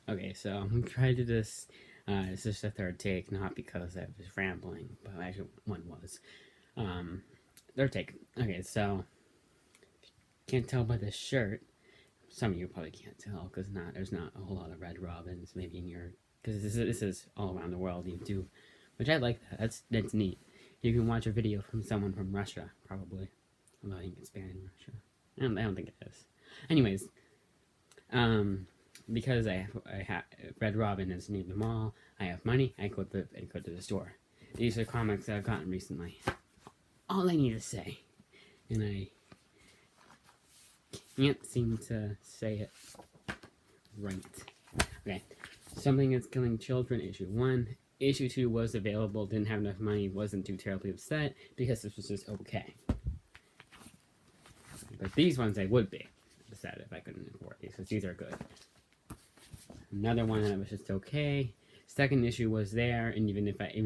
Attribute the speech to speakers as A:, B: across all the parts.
A: Okay, so I'm trying to this. This is the third take, not because I was rambling, but actually one was. Um, Third take. Okay, so can't tell by this shirt. Some of you probably can't tell because there's not a whole lot of red robins maybe in your because this is all around the world YouTube, which I like that. That's neat. You can watch a video from someone from Russia probably, although I think it's banned in Russia. I don't think it is. Anyways, um, because I have Red Robin is near the mall. I have money. I go to the store. These are comics that I've gotten recently. All I need to say, and I can't seem to say it right. Okay, Something That's Killing Children, issue 1. Issue 2 was available, didn't have enough money, wasn't too terribly upset because this was just okay. But these ones I would be upset if I couldn't afford these, because these are good. Another one that was just okay. Second issue was there, and even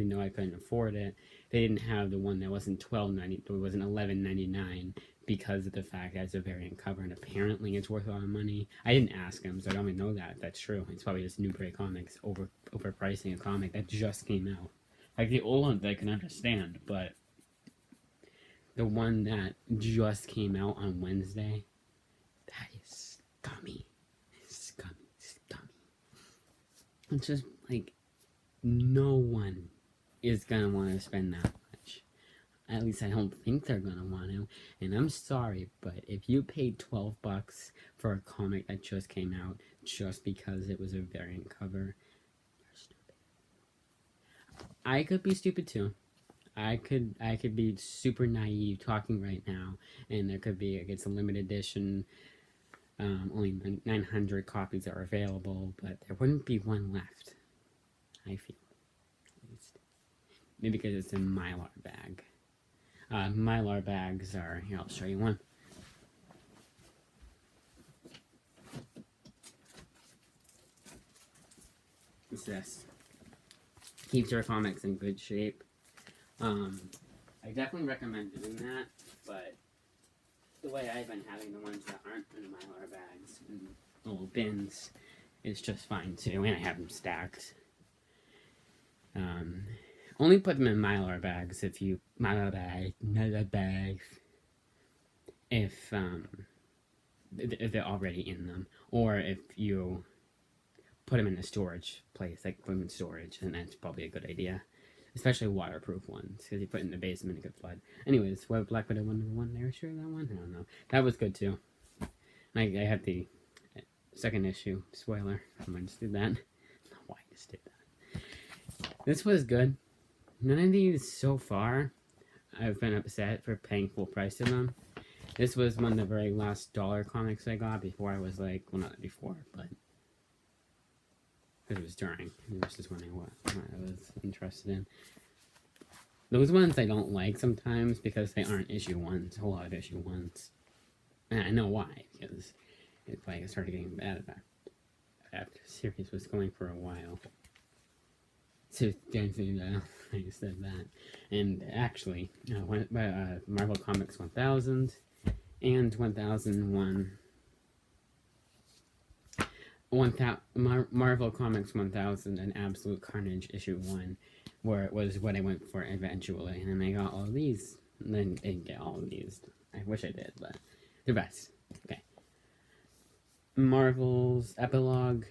A: though I couldn't afford it, they didn't have the one that wasn't $12.90, it wasn't $11.99 because of the fact that it's a variant cover, and apparently it's worth a lot of money. I didn't ask them, so I don't even know that if that's true. It's probably just Newbury Comics overpricing a comic that just came out. Like the old ones I can understand, but the one that just came out on Wednesday, that is scummy. Scummy. It's just like no one is gonna want to spend that much. At least I don't think they're gonna want to. And I'm sorry, but if you paid $12 for a comic that just came out just because it was a variant cover, you're stupid. I could be stupid too. I could be super naive talking right now, and there could be it's a limited edition. Only 900 copies are available, but there wouldn't be one left. I feel, at least. Maybe because it's a Mylar bag. Mylar bags are here. I'll show you one. What's this? Keeps your comics in good shape. I definitely recommend doing that, but the way I've been having the ones that aren't in Mylar bags and little bins is just fine too, and I have them stacked. Only put them in Mylar bags if you Mylar bags if they're already in them, or if you put them in a storage place, like put them in storage, and that's probably a good idea. Especially waterproof ones, because you put it in the basement, it could flood. Anyways, what Black Widow 1 there? Sure, that one? I don't know. That was good too. I have the second issue. Spoiler. I just did that. I don't know why I just did that. This was good. None of these so far I've been upset for paying full price to them. This was one of the very last dollar comics I got before I was like, well, not before, but because it was during. This is when I was interested in. Those ones I don't like sometimes because they aren't issue ones, a whole lot of issue ones. And I know why, because it's like it started getting bad after the series was going for a while. So, I just said that. And actually, Marvel Comics 1000 and 1001. Marvel Comics 1000 and Absolute Carnage issue 1, where it was what I went for eventually, and I got all of these. And then I didn't get all of these. I wish I did, but they're best. Okay. Marvel's Epilogue.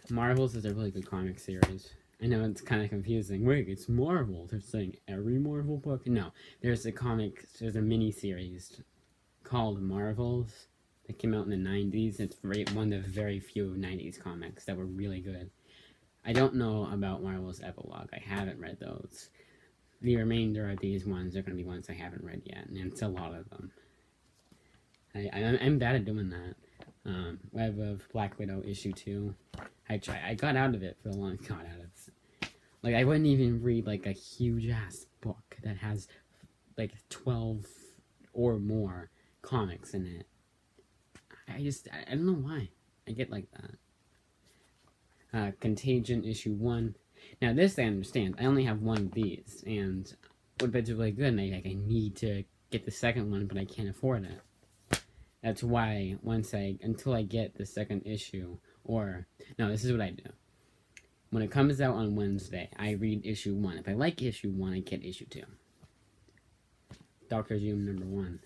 A: Marvel's is a really good comic series. I know it's kind of confusing. Wait, it's Marvel. They're saying every Marvel book? No, there's a mini series called Marvels that came out in the 90s. It's one of the very few 90s comics that were really good. I don't know about Marvel's Epilogue. I haven't read those. The remainder of these ones are going to be ones I haven't read yet, and it's a lot of them. I'm bad at doing that. Web of Black Widow issue 2. I got out of it for a long time. Like, I wouldn't even read, like, a huge-ass book that has, like, 12 or more comics in it. I don't know why. I get like that. Contagion issue 1. Now, this I understand. I only have one of these, and would bet really good, and I need to get the second one, but I can't afford it. That's why until I get the second issue, Or, no, this is what I do. When it comes out on Wednesday, I read issue 1. If I like issue 1, I get issue 2. Dr. Doom #1.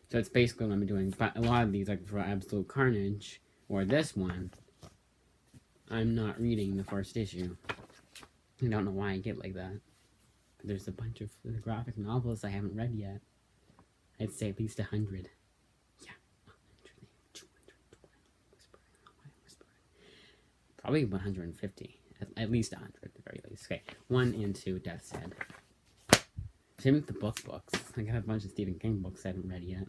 A: So it's basically what I'm doing. But a lot of these, like for Absolute Carnage, or this one, I'm not reading the first issue. I don't know why I get like that. But there's a bunch of graphic novels I haven't read yet. I'd say at least 100. Yeah, 100, 200, probably 150. At least 100 at the very least. Okay, 1 and 2, Death's Head. Same with the books. I got a bunch of Stephen King books I haven't read yet.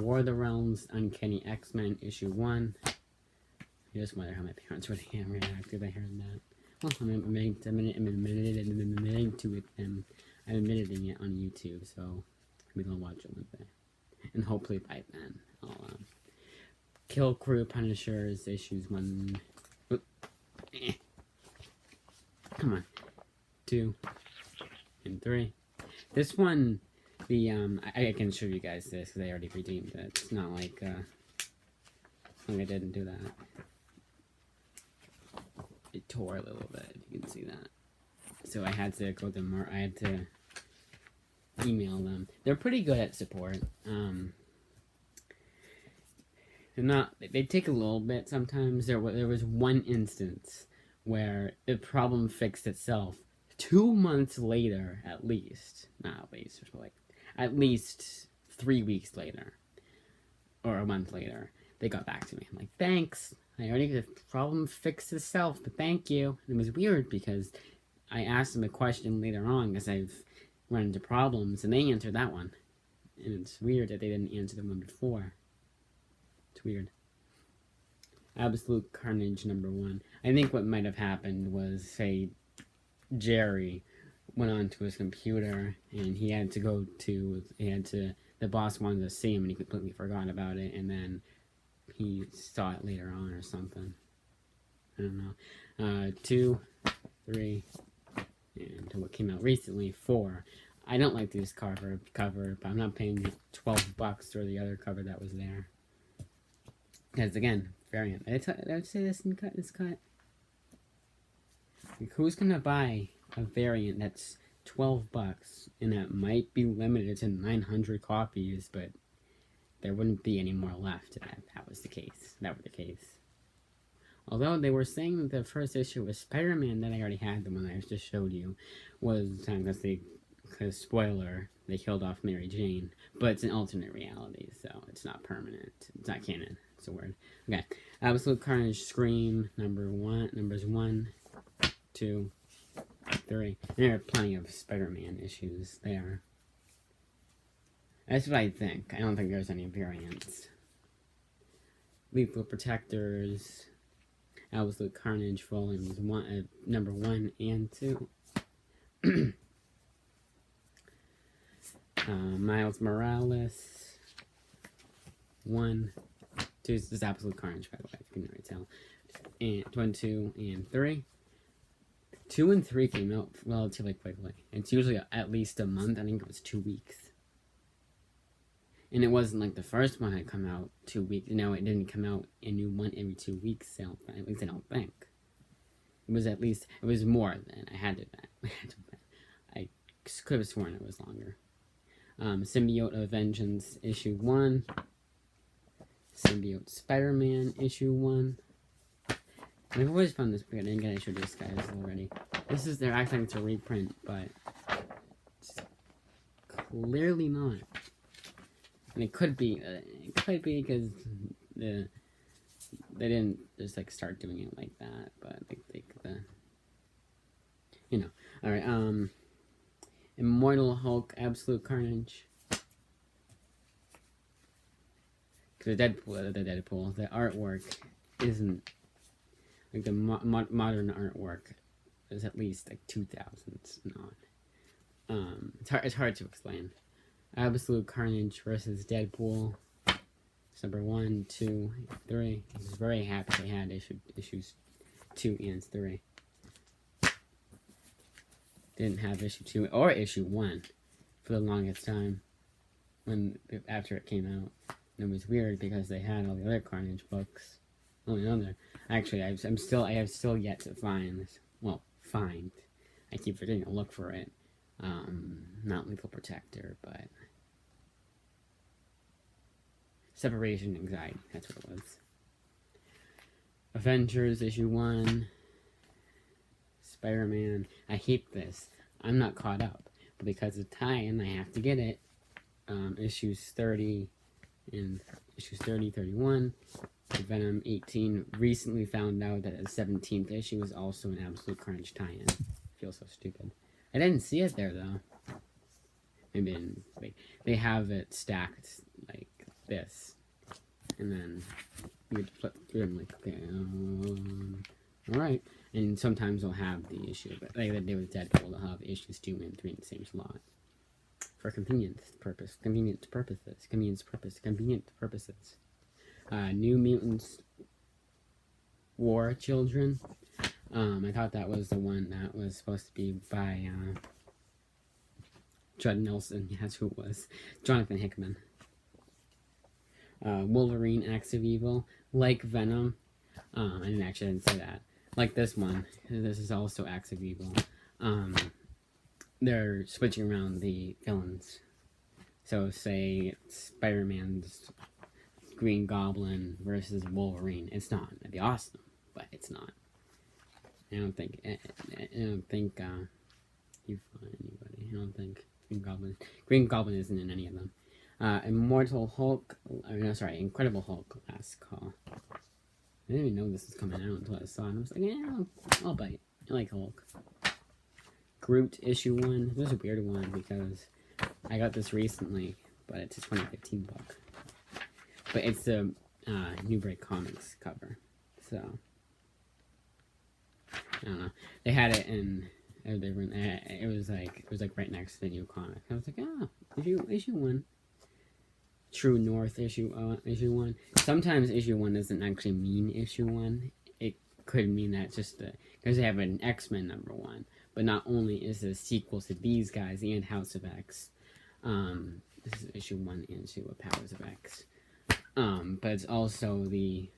A: War of the Realms, Uncanny X-Men, issue 1. I just wonder how my parents would react if they heard that. Well, I'm admitting to it, and I'm admitting it on YouTube, so maybe they'll watch it one day. And hopefully by then, I'll, Kill Crew Punishers, issues 1... Come on. 2 and 3. This one, I can show you guys this because I already redeemed it. It's not like I didn't do that. It tore a little bit. You can see that. So I had to go to I had to email them. They're pretty good at support. They're not. They take a little bit sometimes. There was one instance where the problem fixed itself 2 months later, at least. Not at least, like at least 3 weeks later, or a month later. They got back to me. I'm like, thanks. The problem fixed itself, but thank you. And it was weird because I asked them a question later on because I've run into problems, and they answered that one. And it's weird that they didn't answer the one before. It's weird. Absolute Carnage #1. I think what might have happened was, say, Jerry went onto his computer and the boss wanted to see him and he completely forgot about it, and then he saw it later on or something. I don't know. 2, 3, and what came out recently, 4. I don't like this cover, but I'm not paying $12 for the other cover that was there. Because again, variant. I would say this cut. Like, who's gonna buy a variant that's $12 and that might be limited to 900 copies, but there wouldn't be any more left if that was the case. Although they were saying that the first issue was Spider-Man that I already had, the one I just showed you, was because spoiler, they killed off Mary Jane, but it's an alternate reality, so it's not permanent. It's not canon. It's a word. Okay. Absolute Carnage Scream numbers 1, 2, 3. There are plenty of Spider-Man issues there. That's what I think. I don't think there's any variants. Lethal Protectors, Absolute Carnage volumes number 1 and 2. Miles Morales, 1, 2. This is Absolute Carnage, by the way, if you can already tell. And 1, 2, and 3. 2 and 3 came out relatively quickly. It's usually at least a month. I think it was 2 weeks. And it wasn't like the first one had come out 2 weeks. No, it didn't come out a new one every 2 weeks. At least I don't think. It was more than I had to bet. I could have sworn it was longer. Symbiote of Vengeance issue 1. Symbiote Spider-Man issue 1. I've always found this weird. I think I showed this guys already. They're acting like it's a reprint, but it's clearly not. And it could be because they didn't just like start doing it like that, but all right. Immortal Hulk, Absolute Carnage. The Deadpool, the artwork isn't like the modern artwork is at least like 2000s not. It's hard to explain. Absolute Carnage versus Deadpool. It's number 1, 2, 3. I was very happy they had issues 2 and 3. Didn't have issue 2 or issue 1 for the longest time after it came out. And it was weird because they had all the other Carnage books only another. Actually, I have still yet to find. Well, find. I keep forgetting to look for it. Not Lethal Protector, but Separation Anxiety. That's what it was. Avengers issue 1. Spider-Man. I hate this. I'm not caught up, but because of tie-in, I have to get it. Issues 30 and issues 30, 31. Venom 18. Recently found out that the 17th issue is also an Absolute Carnage tie-in. Feels so stupid. I didn't see it there though. Maybe they have it stacked like this, and then you would flip through them like, okay, all right. And sometimes they'll have the issue, but like they did with Deadpool, they'll have issues 2 and 3 in the same slot for convenience purposes. New Mutants War Children. I thought that was the one that was supposed to be by Judd Nelson. Yeah, that's who it was. Jonathan Hickman. Wolverine Acts of Evil. Like Venom. I didn't say that. Like this one. This is also Acts of Evil. They're switching around the villains. So say Spider-Man's Green Goblin versus Wolverine. It's not. That'd be awesome, but it's not. I don't think you find anybody. I don't think Green Goblin isn't in any of them. Incredible Hulk, last call. I didn't even know this was coming out until I saw it. And I was like, yeah, I'll bite. I like Hulk. Groot issue 1. This is a weird one because I got this recently, but it's a 2015 book. But it's the New Break Comics cover, so I don't know. They had it in. It was like right next to the new comic. I was like, issue 1. True North issue 1. Sometimes issue 1 doesn't actually mean issue 1. It could mean that just because they have an X-Men #1. But not only is it a sequel to these guys and House of X. This is issue 1 and 2 of Powers of X. But it's also the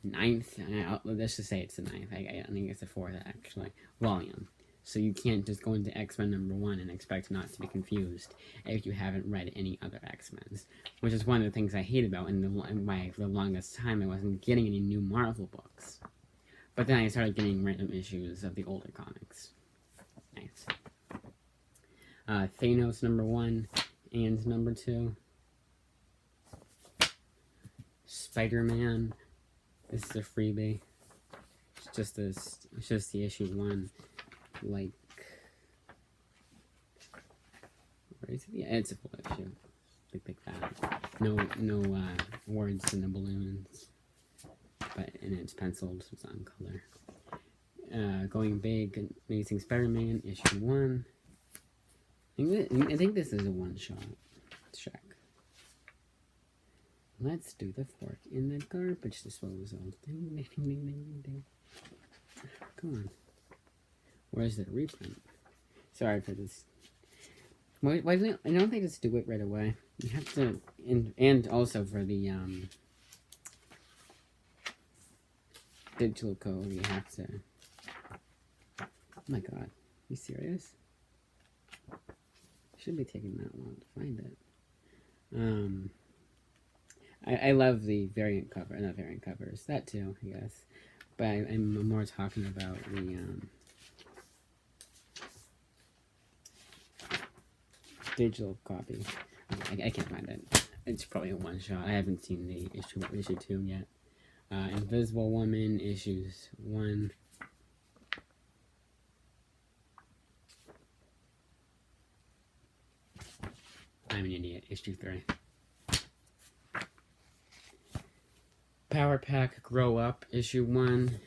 A: 9th. Let's just say it's the 9th. I think it's the 4th actually volume. So you can't just go into X-Men #1 and expect not to be confused if you haven't read any other X-Men's, which is one of the things I hate about why for the longest time I wasn't getting any new Marvel books. But then I started getting random issues of the older comics. Nice. Thanos #1 and #2. Spider-Man. This is a freebie. It's just the issue 1. Like, where is it? Yeah, it's a full issue. Like that. No words in the balloons. And it's penciled, so it's on color. Going Big, Amazing Spider-Man, issue 1. I think this is a one-shot. Let's check. Let's do the fork in the garbage disposal. Ding, ding, ding, ding, ding. Come on. Where's the reprint? Sorry for this. Why don't they just do it right away? You have to, and also for the digital code, you have to. Oh my god, are you serious? Shouldn't be taking that long to find it. I love the variant cover, not variant covers, that too, I guess. But I'm more talking about the digital copy. I can't find it. It's probably a one shot. I haven't seen the issue 2 yet. Invisible Woman issues 1. I'm an idiot. Issue 3. Power Pack Grow Up issue 1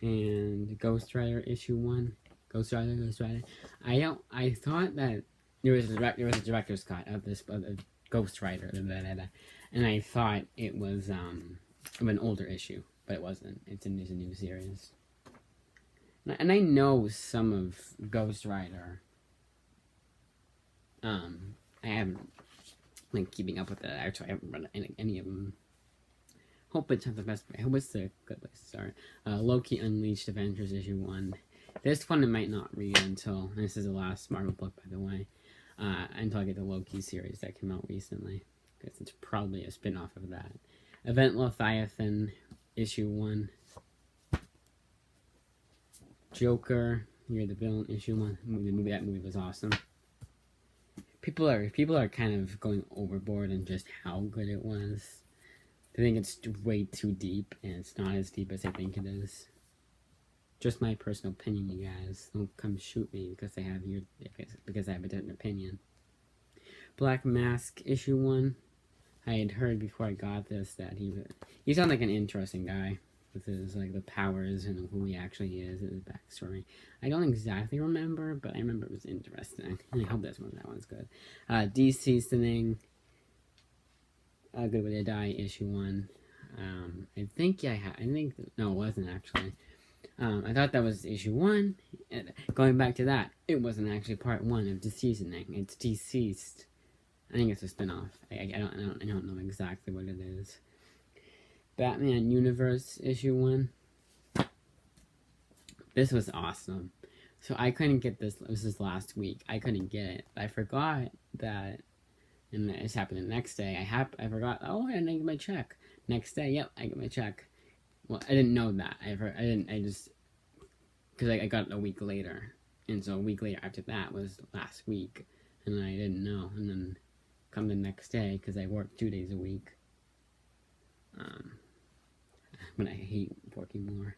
A: and Ghost Rider issue 1. Ghost Rider. I thought that there was a director's cut of Ghost Rider, and I thought it was of an older issue, but it wasn't. It's a new series. And I know some of Ghost Rider. I haven't been keeping up with it. Actually, I haven't read any of them. hope it's not the best. I hope it's a good place to start. Loki Unleashed Avengers issue 1. This one I might not read until, this is the last Marvel book, by the way, until I get the Loki series that came out recently, because it's probably a spin-off of that. Event Leviathan issue 1. Joker, You're the Villain issue 1. That movie was awesome. People are kind of going overboard on just how good it was. I think it's way too deep, and it's not as deep as I think it is. Just my personal opinion, you guys. Don't come shoot me because I have a different opinion. Black Mask issue 1. I had heard before I got this that he sounded like an interesting guy with his the powers and who he actually is and his backstory. I don't exactly remember, but I remember it was interesting. And I hope that one's good. Seasoning. Good Way to Die issue 1. No, it wasn't actually. I thought that was issue 1. And going back to that, it wasn't actually part 1 of Seasoning. It's Deceased. I think it's a spin-off. I don't know exactly what it is. Batman Universe issue 1. This was awesome. So I couldn't get this. This was last week. I couldn't get it. I forgot that. And this happened the next day. I forgot. Oh, I didn't get my check. Next day, yep, I get my check. Well, I didn't know that. Because I got it a week later. And so a week later after that was last week. And I didn't know. And then come the next day, because I work 2 days a week. But I hate working more.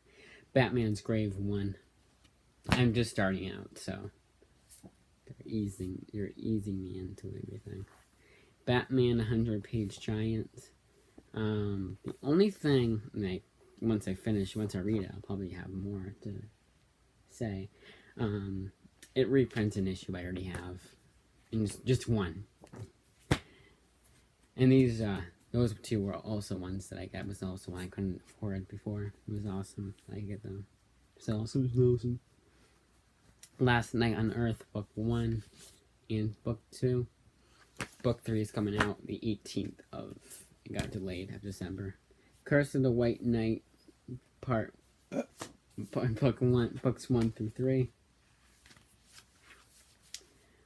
A: Batman's Grave 1. I'm just starting out, so you're easing me into everything. Batman 100-page Giant. The only thing, once I read it, I'll probably have more to say. It reprints an issue I already have. And just one. And those two were also ones that I got. Was also one I couldn't afford before. It was awesome. I get them. So awesome. Last Night on Earth, book 1 and book 2. Book 3 is coming out the 18th of. It got delayed of December. Curse of the White Knight, book 1, books 1 through 3.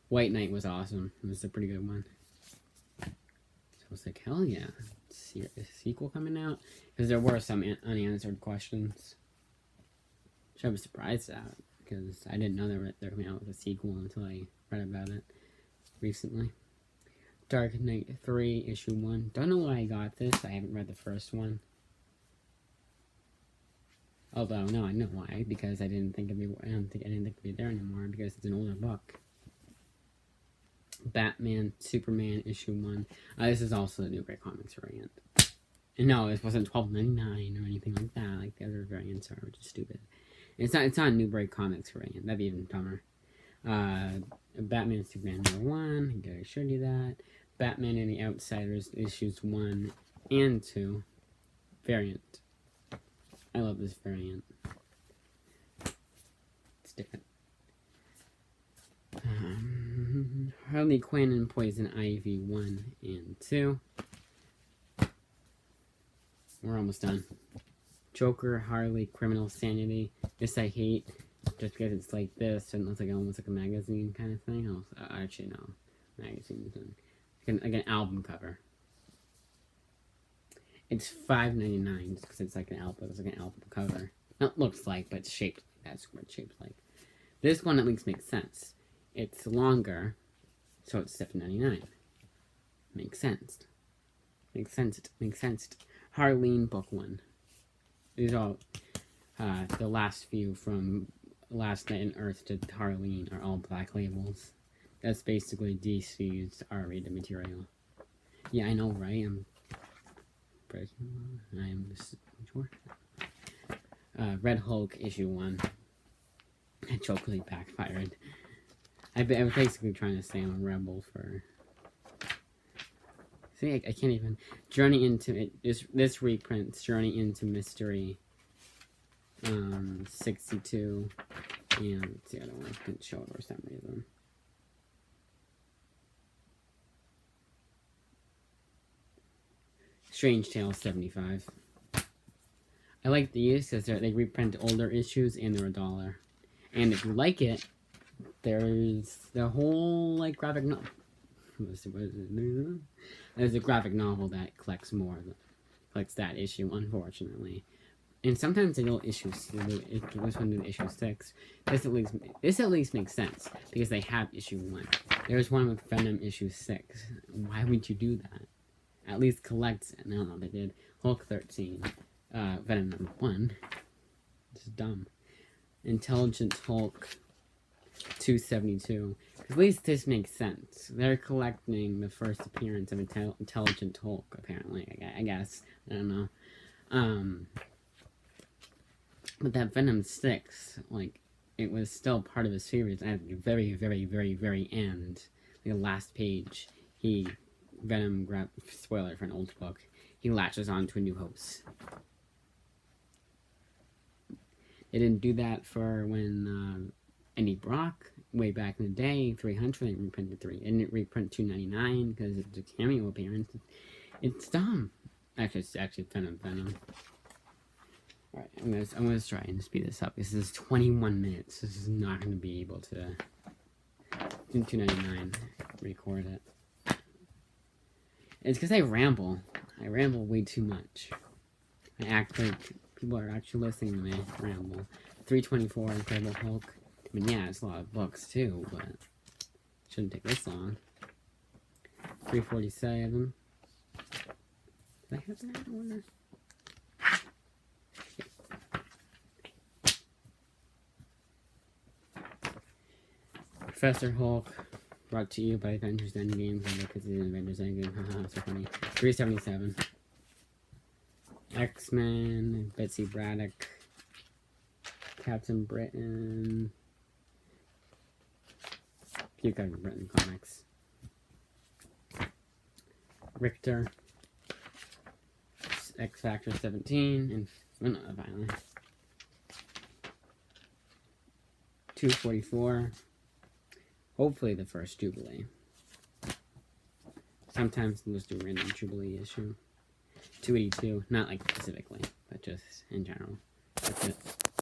A: White Knight was awesome. It was a pretty good one. So I was like, hell yeah. A sequel coming out? Because there were some unanswered questions. Which I was surprised at. Because I didn't know they were coming out with a sequel until I read about it recently. Dark Knight 3, issue 1. Don't know why I got this. I haven't read the first one. Although, no, I know why. Because I didn't think it'd be there anymore. Because it's an older book. Batman, Superman, issue 1. This is also the New Great Comics variant. And no, it wasn't $12.99 or anything like that. Like the other variants are, which is stupid. It's not a New Great Comics variant. That'd be even dumber. Batman, Superman #1. I showed you that. Batman and the Outsiders, issues 1 and 2. Variant. I love this variant. It's different. Harley Quinn and Poison Ivy 1 and 2. We're almost done. Joker, Harley, Criminal Sanity. This I hate, just because it's like this and it looks like almost like a magazine kind of thing. Actually, no, magazine thing. Like an album cover. It's $5.99 just because it's like an album. It's like an album cover. Not looks like, but it's shaped. That's what it's shaped like. This one at least makes sense. It's longer, so it's $7.99. Makes sense. Makes sense. Harleen, book 1. These are all the last few from Last Night on Earth to Harleen are all black labels. That's basically DC's R-rated material. Yeah, I know, right? I'm sure. Red Hulk, issue 1. I totally backfired. I was basically trying to say I'm a rebel for... See, I can't even... Journey into... This reprints Journey into Mystery. 62. And let's see, I don't know, I didn't show it for some reason. Strange Tales 75. I like these because they reprint older issues and they're $1. And if you like it, there's the whole like graphic novel. There's a graphic novel that collects that issue, unfortunately. And sometimes they don't issue. It goes into issue 6. This at least makes sense because they have issue 1. There's one with Venom issue 6. Why would you do that? At least collect. I don't know. They did Hulk 13, Venom number 1. It's dumb. Intelligent Hulk 272. At least this makes sense. They're collecting the first appearance of Intelligent Hulk. Apparently, I guess. I don't know. But that Venom 6, like, it was still part of the series. At the very, very, very, very end, the last page, Venom spoiler for an old book, he latches on to a New Hopes. They didn't do that for when Eddie Brock, way back in the day, 300, they reprinted 3. And it reprint 299 because it's a cameo appearance. It's dumb. Actually, it's actually Venom. Alright, I'm gonna try and speed this up. This is 21 minutes. This is not gonna be able to in 299 record it. It's because I ramble. I ramble way too much. I act like people are actually listening to me ramble. 324 Incredible Hulk. I mean, yeah, it's a lot of books too, but it shouldn't take this long. 347. Did I have that order? Professor Hulk, brought to you by Avengers Endgame, because it's Avengers Endgame, haha, so funny. 377. X-Men, Betsy Braddock, Captain Britain, few Captain Britain comics. Richter, X-Factor 17, and finally. 244. Hopefully the first Jubilee. Sometimes they'll just do a random Jubilee issue. 282, not like specifically, but just in general. That's it.